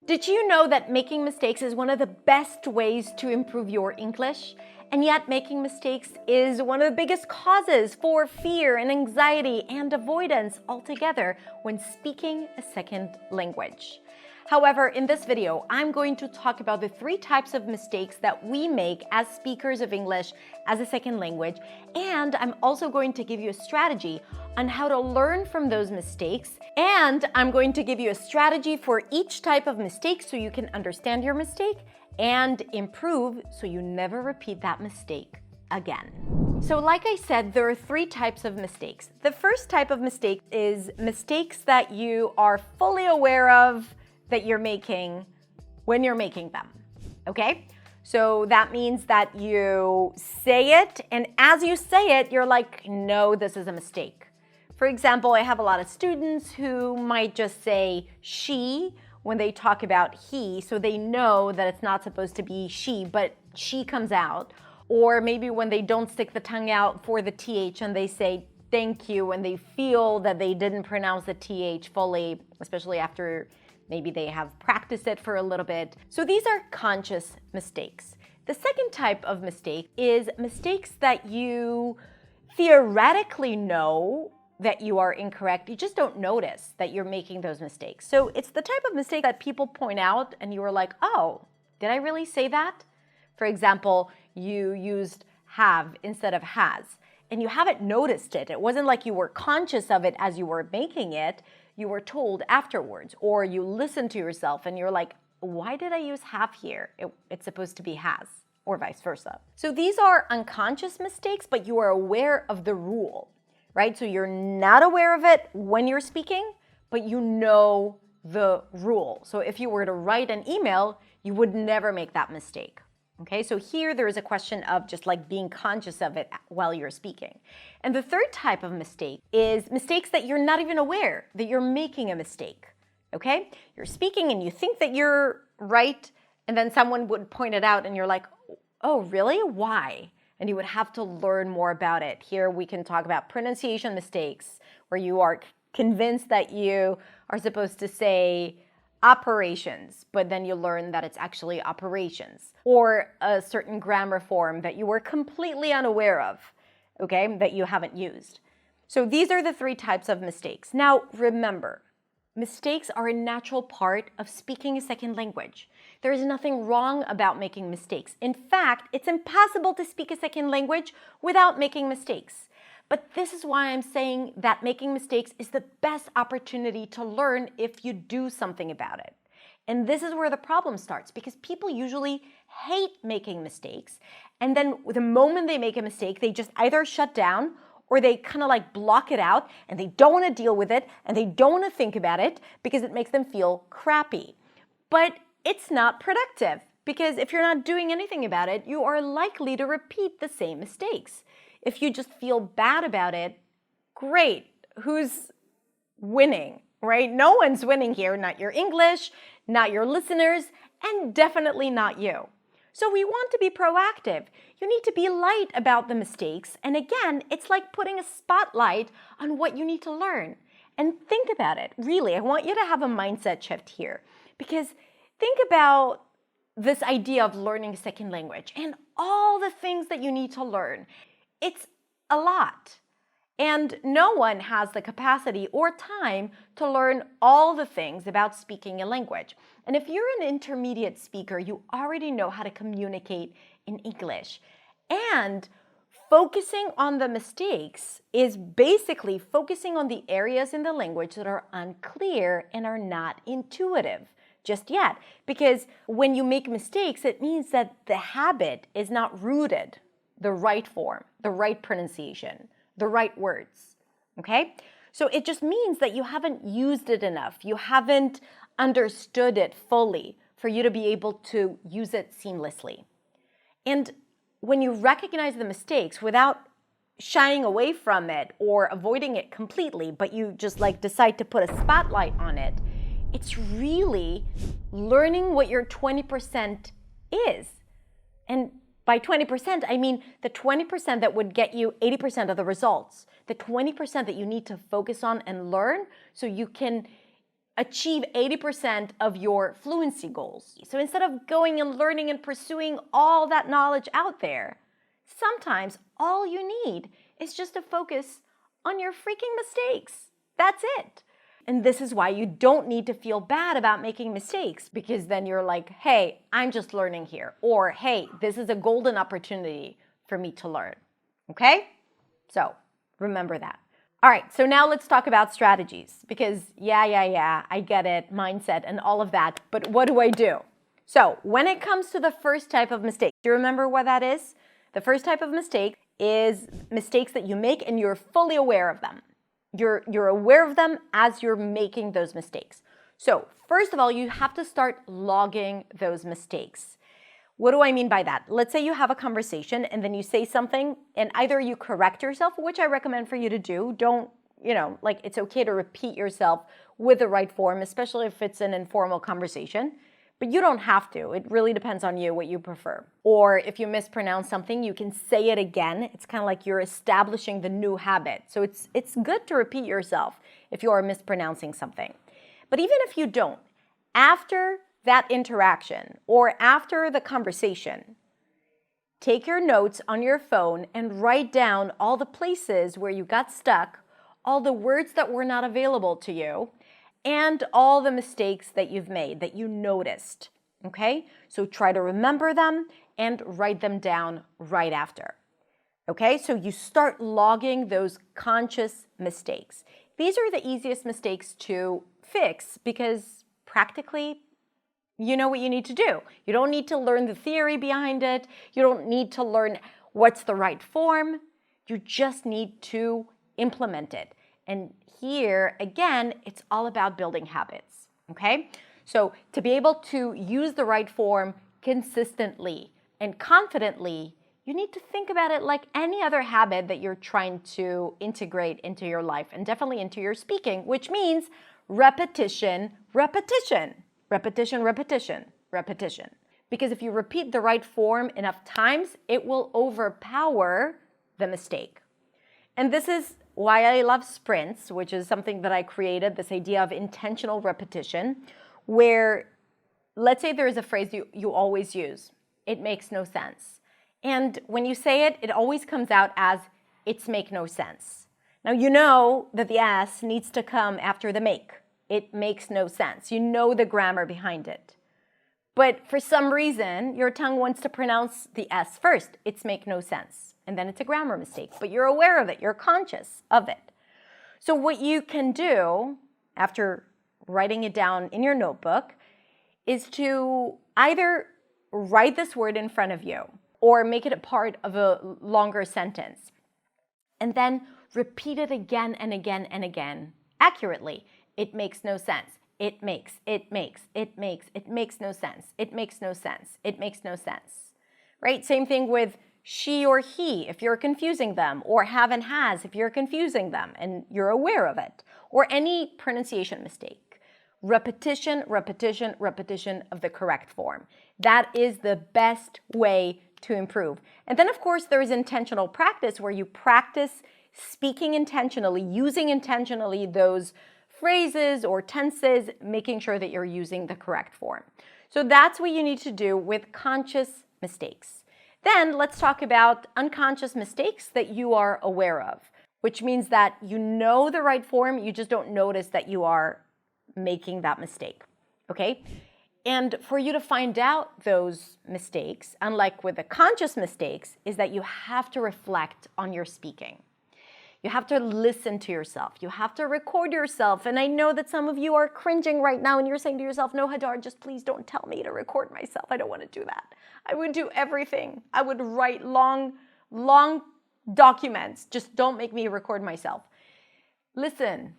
Did you know that making mistakes is one of the best ways to improve your English? And yet making mistakes is one of the biggest causes for fear and anxiety and avoidance altogether when speaking a second language. However, in this video, I'm going to talk about the 3 types of mistakes that we make as speakers of English as a second language, and I'm also going to give you a strategy on how to learn from those mistakes, and I'm going to give you a strategy for each type of mistake so you can understand your mistake and improve so you never repeat that mistake again. So like I said, there are 3 types of mistakes. The first type of mistake is mistakes that you are fully aware of that you're making when you're making them, okay? So that means that you say it, and as you say it, you're like, no, this is a mistake. For example, I have a lot of students who might just say she when they talk about he, so they know that it's not supposed to be she, but she comes out. Or maybe when they don't stick the tongue out for the TH and they say thank you, and they feel that they didn't pronounce the TH fully, especially after maybe they have practiced it for a little bit. So these are conscious mistakes. The second type of mistake is mistakes that you theoretically know that you are incorrect. You just don't notice that you're making those mistakes. So it's the type of mistake that people point out and you are like, oh, did I really say that? For example, you used have instead of has, and you haven't noticed it. It wasn't like you were conscious of it as you were making it. You were told afterwards, or you listened to yourself and you're like, why did I use have here? It's supposed to be has, or vice versa. So these are unconscious mistakes, but you are aware of the rule, right? So you're not aware of it when you're speaking, but you know the rule. So if you were to write an email, you would never make that mistake. Okay, so here there is a question of just like being conscious of it while you're speaking. And the third type of mistake is mistakes that you're not even aware that you're making a mistake. Okay, you're speaking and you think that you're right, and then someone would point it out and you're like, oh, really? Why? And you would have to learn more about it. Here we can talk about pronunciation mistakes, where you are convinced that you are supposed to say operations, but then you learn that it's actually operations, or a certain grammar form that you were completely unaware of, okay, that you haven't used. So these are the 3 types of mistakes. Now, remember, mistakes are a natural part of speaking a second language. There is nothing wrong about making mistakes. In fact, it's impossible to speak a second language without making mistakes. But this is why I'm saying that making mistakes is the best opportunity to learn if you do something about it. And this is where the problem starts, because people usually hate making mistakes. And then the moment they make a mistake, they just either shut down or they kind of like block it out, and they don't want to deal with it and they don't want to think about it because it makes them feel crappy. But it's not productive, because if you're not doing anything about it, you are likely to repeat the same mistakes. If you just feel bad about it, great. Who's winning, right? No one's winning here. Not your English, not your listeners, and definitely not you. So we want to be proactive. You need to be light about the mistakes. And again, it's like putting a spotlight on what you need to learn. And think about it. Really, I want you to have a mindset shift here, because think about this idea of learning a second language and all the things that you need to learn. It's a lot, and no one has the capacity or time to learn all the things about speaking a language. And if you're an intermediate speaker, you already know how to communicate in English. And focusing on the mistakes is basically focusing on the areas in the language that are unclear and are not intuitive just yet. Because when you make mistakes, it means that the habit is not rooted. The right form, the right pronunciation, the right words, okay? So it just means that you haven't used it enough. You haven't understood it fully for you to be able to use it seamlessly. And when you recognize the mistakes without shying away from it or avoiding it completely, but you just like decide to put a spotlight on it, it's really learning what your 20% is. And by 20%, I mean the 20% that would get you 80% of the results, the 20% that you need to focus on and learn so you can achieve 80% of your fluency goals. So instead of going and learning and pursuing all that knowledge out there, sometimes all you need is just to focus on your freaking mistakes. That's it. And this is why you don't need to feel bad about making mistakes, because then you're like, hey, I'm just learning here. Or, hey, this is a golden opportunity for me to learn. Okay? So remember that. All right, so now let's talk about strategies, because yeah, I get it, mindset and all of that, but what do I do? So when it comes to the first type of mistake, do you remember what that is? The first type of mistake is mistakes that you make and you're fully aware of them. You're aware of them as you're making those mistakes. So first of all, you have to start logging those mistakes. What do I mean by that? Let's say you have a conversation and then you say something and either you correct yourself, which I recommend for you to do. Don't, it's okay to repeat yourself with the right form, especially if it's an informal conversation. But you don't have to. It really depends on you, what you prefer. Or if you mispronounce something, you can say it again. It's kind of like you're establishing the new habit. So it's good to repeat yourself if you are mispronouncing something. But even if you don't, after that interaction or after the conversation, take your notes on your phone and write down all the places where you got stuck, all the words that were not available to you, and all the mistakes that you've made, that you noticed, okay? So try to remember them and write them down right after, okay? So you start logging those conscious mistakes. These are the easiest mistakes to fix because practically you know what you need to do. You don't need to learn the theory behind it. You don't need to learn what's the right form. You just need to implement it. And here, again, it's all about building habits, okay? So to be able to use the right form consistently and confidently, you need to think about it like any other habit that you're trying to integrate into your life and definitely into your speaking, which means repetition, repetition, repetition, repetition, repetition. Because if you repeat the right form enough times, it will overpower the mistake. And this is why I love sprints, which is something that I created, this idea of intentional repetition, where let's say there is a phrase you always use. It makes no sense. And when you say it, it always comes out as it's make no sense. Now you know that the S needs to come after the make. It makes no sense. You know the grammar behind it. But for some reason, your tongue wants to pronounce the S first. It's make no sense. And then it's a grammar mistake. But you're aware of it. You're conscious of it. So what you can do after writing it down in your notebook is to either write this word in front of you or make it a part of a longer sentence. And then repeat it again and again and again accurately. It makes no sense. It makes no sense. It makes no sense. It makes no sense. Right? Same thing with she or he if you're confusing them, or have and has if you're confusing them and you're aware of it, or any pronunciation mistake. Repetition, repetition, repetition of the correct form. That is the best way to improve. And then, of course, there is intentional practice where you practice speaking intentionally, using intentionally those phrases or tenses, making sure that you're using the correct form. So that's what you need to do with conscious mistakes. Then let's talk about unconscious mistakes that you are aware of, which means that you know the right form, you just don't notice that you are making that mistake, okay? And for you to find out those mistakes, unlike with the conscious mistakes, is that you have to reflect on your speaking. You have to listen to yourself. You have to record yourself. And I know that some of you are cringing right now and you're saying to yourself, no, Hadar, just please don't tell me to record myself. I don't want to do that. I would do everything. I would write long documents. Just don't make me record myself. Listen,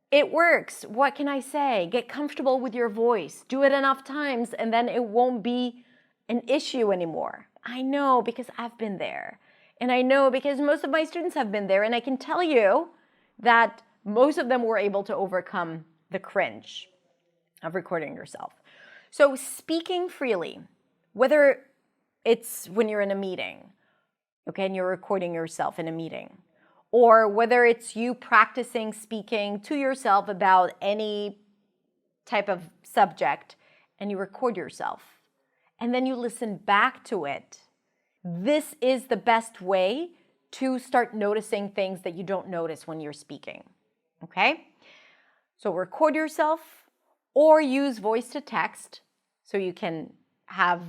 it works. What can I say? Get comfortable with your voice. Do it enough times and then it won't be an issue anymore. I know because I've been there. And I know because most of my students have been there, and I can tell you that most of them were able to overcome the cringe of recording yourself. So speaking freely, whether it's when you're in a meeting, okay, and you're recording yourself in a meeting, or whether it's you practicing speaking to yourself about any type of subject and you record yourself and then you listen back to it, this is the best way to start noticing things that you don't notice when you're speaking. Okay? So record yourself or use voice to text so you can have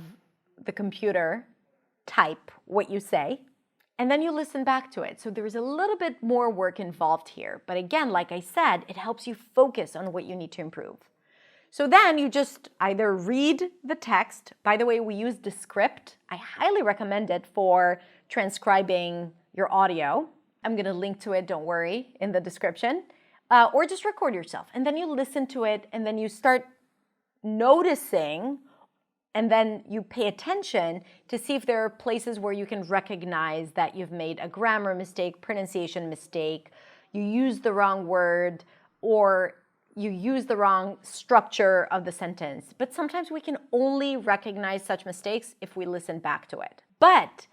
the computer type what you say, and then you listen back to it. So there's a little bit more work involved here. But again, like I said, it helps you focus on what you need to improve. So then you just either read the text. By the way, we use Descript. I highly recommend it for transcribing your audio. I'm going to link to it, don't worry, in the description. Or just record yourself. And then you listen to it, and then you start noticing, and then you pay attention to see if there are places where you can recognize that you've made a grammar mistake, pronunciation mistake, you used the wrong word, or you use the wrong structure of the sentence. But sometimes we can only recognize such mistakes if we listen back to it. But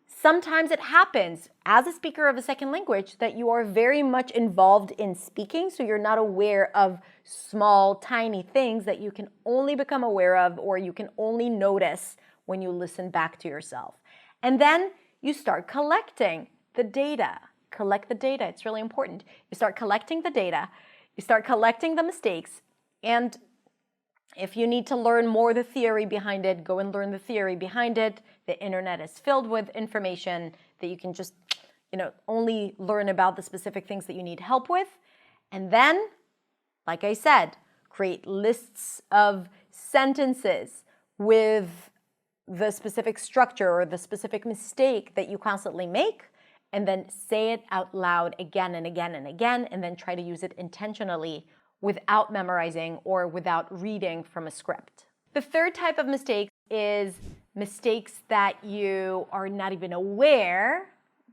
sometimes it happens as a speaker of a second language that you are very much involved in speaking, so you're not aware of small, tiny things that you can only become aware of or you can only notice when you listen back to yourself. And then you start collecting the data. Collect the data. It's really important. You start collecting the data. You start collecting the mistakes, and if you need to learn more the theory behind it, go and learn the theory behind it. The internet is filled with information that you can just, only learn about the specific things that you need help with. And then, like I said, create lists of sentences with the specific structure or the specific mistake that you constantly make, and then say it out loud again and again and again, and then try to use it intentionally without memorizing or without reading from a script. The third type of mistake is mistakes that you are not even aware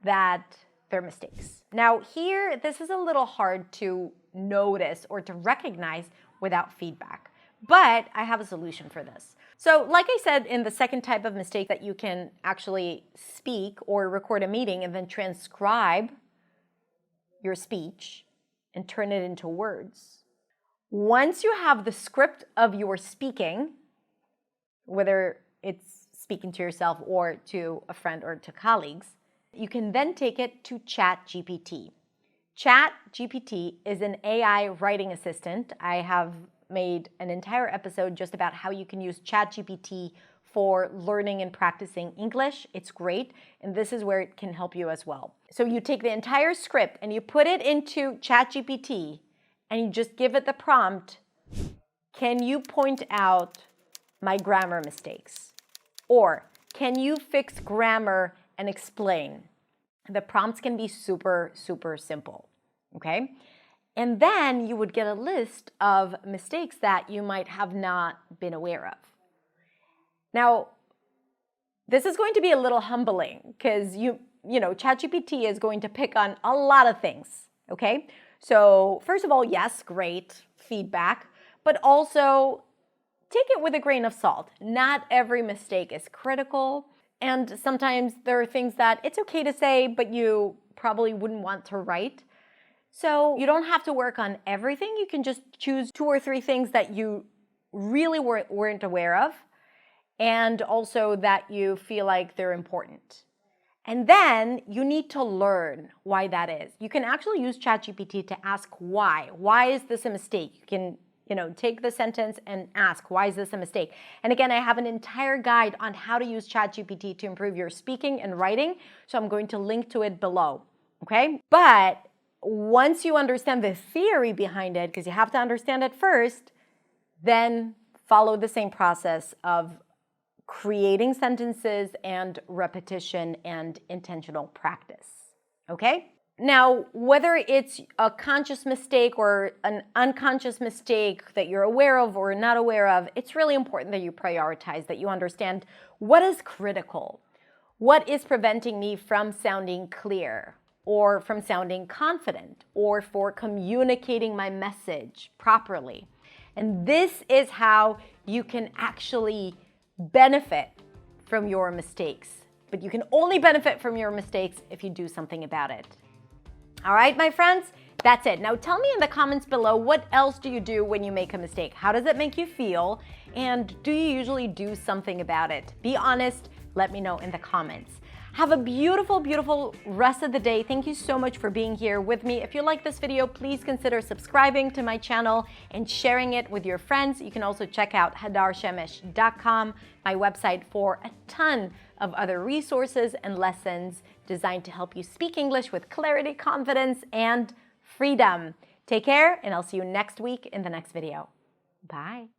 that they're mistakes. Now here, this is a little hard to notice or to recognize without feedback, but I have a solution for this. So like I said, in the second type of mistake that you can actually speak or record a meeting and then transcribe your speech and turn it into words. Once you have the script of your speaking, whether it's speaking to yourself or to a friend or to colleagues, you can then take it to ChatGPT. ChatGPT is an AI writing assistant. I have made an entire episode just about how you can use ChatGPT for learning and practicing English. It's great, and this is where it can help you as well. So you take the entire script and you put it into ChatGPT and you just give it the prompt, can you point out my grammar mistakes? Or can you fix grammar and explain? The prompts can be super, super simple, okay? And then you would get a list of mistakes that you might have not been aware of. Now, this is going to be a little humbling because ChatGPT is going to pick on a lot of things, okay? So first of all, yes, great feedback, but also take it with a grain of salt. Not every mistake is critical, and sometimes there are things that it's okay to say, but you probably wouldn't want to write. So you don't have to work on everything. You can just choose 2 or 3 things that you really weren't aware of, and also that you feel like they're important. And then you need to learn why that is. You can actually use ChatGPT to ask why. Why is this a mistake? You can take the sentence and ask, why is this a mistake? And again, I have an entire guide on how to use ChatGPT to improve your speaking and writing, so I'm going to link to it below, okay? But once you understand the theory behind it, because you have to understand it first, then follow the same process of creating sentences and repetition and intentional practice, okay? Now, whether it's a conscious mistake or an unconscious mistake that you're aware of or not aware of, it's really important that you prioritize, that you understand what is critical, what is preventing me from sounding clear or from sounding confident or for communicating my message properly. And this is how you can actually benefit from your mistakes. But you can only benefit from your mistakes if you do something about it. All right, my friends, That's it. Now tell me in the comments below, what else do you do when you make a mistake? How does it make you feel? And do you usually do something about it? Be honest, let me know in the comments. Have a beautiful, beautiful rest of the day. Thank you so much for being here with me. If you like this video, please consider subscribing to my channel and sharing it with your friends. You can also check out hadarshamish.com, my website, for a ton of other resources and lessons designed to help you speak English with clarity, confidence, and freedom. Take care, and I'll see you next week in the next video. Bye.